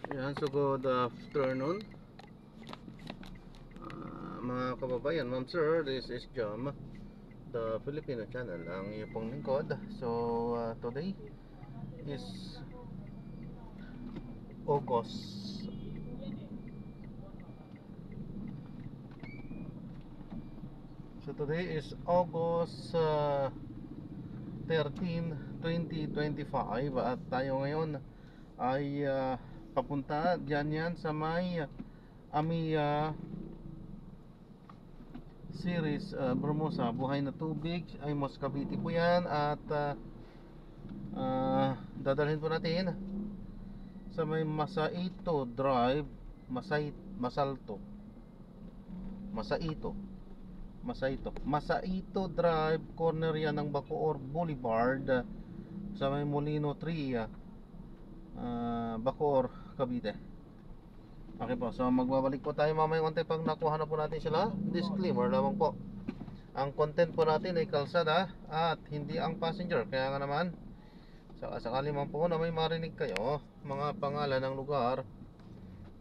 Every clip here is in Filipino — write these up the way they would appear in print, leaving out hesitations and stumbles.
Ayan, so good afternoon mga kababayan, ma'am sir. This is Jam, the Filipino channel, ang iyong pong lingkod. So today is August So today is August 13, 2025. At tayo ngayon ay papunta dyan yan sa may Amiya series, Bermosa, Buhay na Tubig, ay Cavite po yan. At dadalhin po natin sa may Masaito Drive, Masaito Drive, corner yan ng Bacoor Boulevard, sa may Molino 3, Bacoor, Cavite. Okay po, so magbabalik po tayo mamaya konti pag nakuha na po natin sila. Disclaimer lamang po, ang content po natin ay kalsada at hindi ang passenger. Kaya nga naman, sakali man po na may marinig kayo, mga pangalan ng lugar,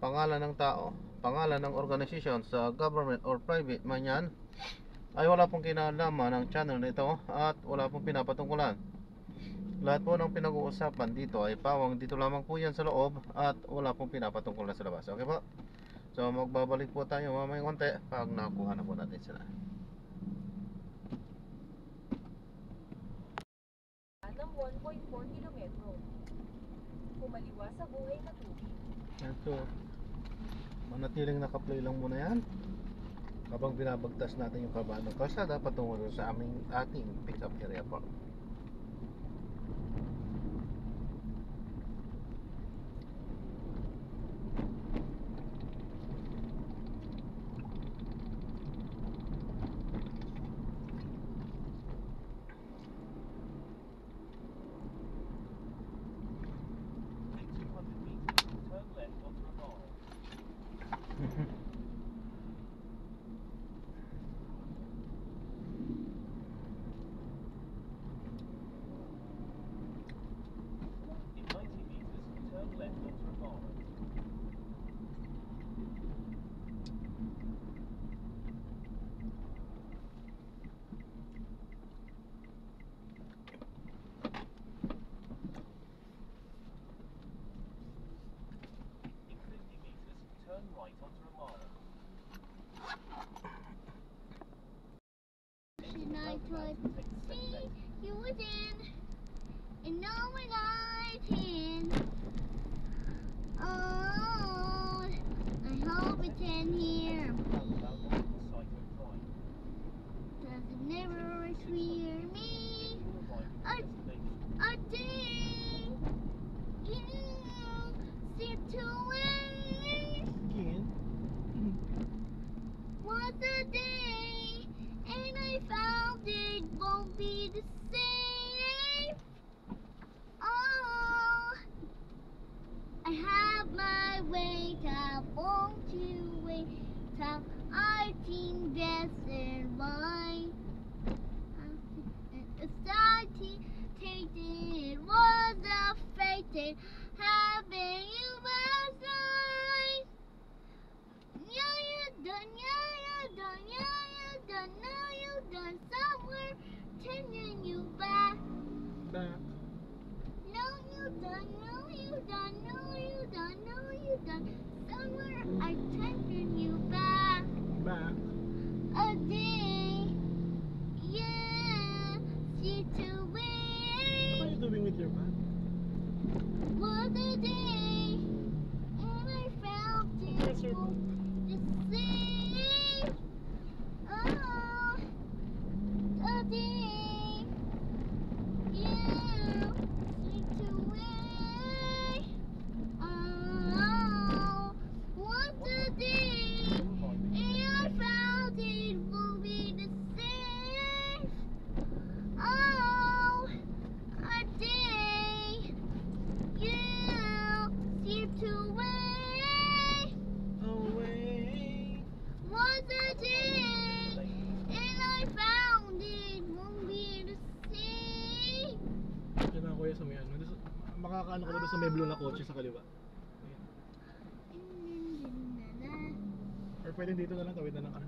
pangalan ng tao, pangalan ng organisasyon sa government or private man yan, ay wala pong kinalaman ng channel nito at wala pong pinapatungkulan. Lahat po ng pinag-uusapan dito ay pawang dito lamang po yan sa loob at wala pong pinapatungkulan sa labas. Okay po? So magbabalik po tayo mamaya konti pag nakuha na po natin sila. Ng 1.4 kilometro. Kumaliwa sa Buhay na Tubig. So manatiling naka-play lang muna yan habang binabagtas natin yung kabaan ng kalsada patungo sa ating pick-up area po. I could see you within, and know when I can. Oh, I hope it can hear me. Does it never hear me? A day, sit to wait. Was a day, and I found it won't be the same. Oh, I have my way, I want to wait. I think that's why. It was a fate having you as mine. Yeah, you're done, yeah, you're done, yeah, you're done, now you're done somewhere, turning you back. No, you're done, no, you're done, no, you're done, no, you're done, somewhere I turning you back. A day, yeah, see to wait. What are you doing with your bag? Was a day, and I felt it Yes, sir. the same. Oh, a day, yeah, slip away. Oh, was a day, and I felt it will be the same. Oh, a day, yeah, slip away. Away. Was a day, and I found it won't be the same. Yan na kuya sa may ano. Makakaano ka ba doon sa may blue na kotse sa kaliwa? Ayan. Or pwede dito na lang, tawid na lang ano.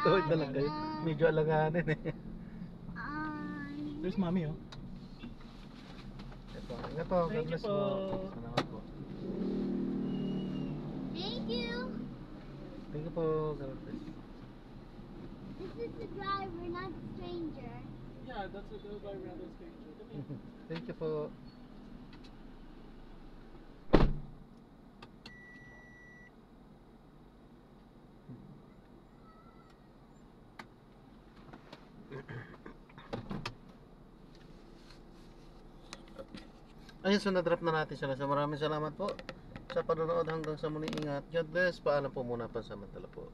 Tawid na lang kayo. Medyo alanganin eh. There's mommy oh. Ito, ingat po. God Thank you bless po. po. Salamat po. Thank you. Thank you po. God bless. This is the driver, not the stranger. Yeah, that's a little by rather stranger. Thank you po. Ayun, so na-drop na natin sila. So maraming salamat po sa panonood hanggang sa muli. Ingat. God bless. Paalam po muna pansamantala po.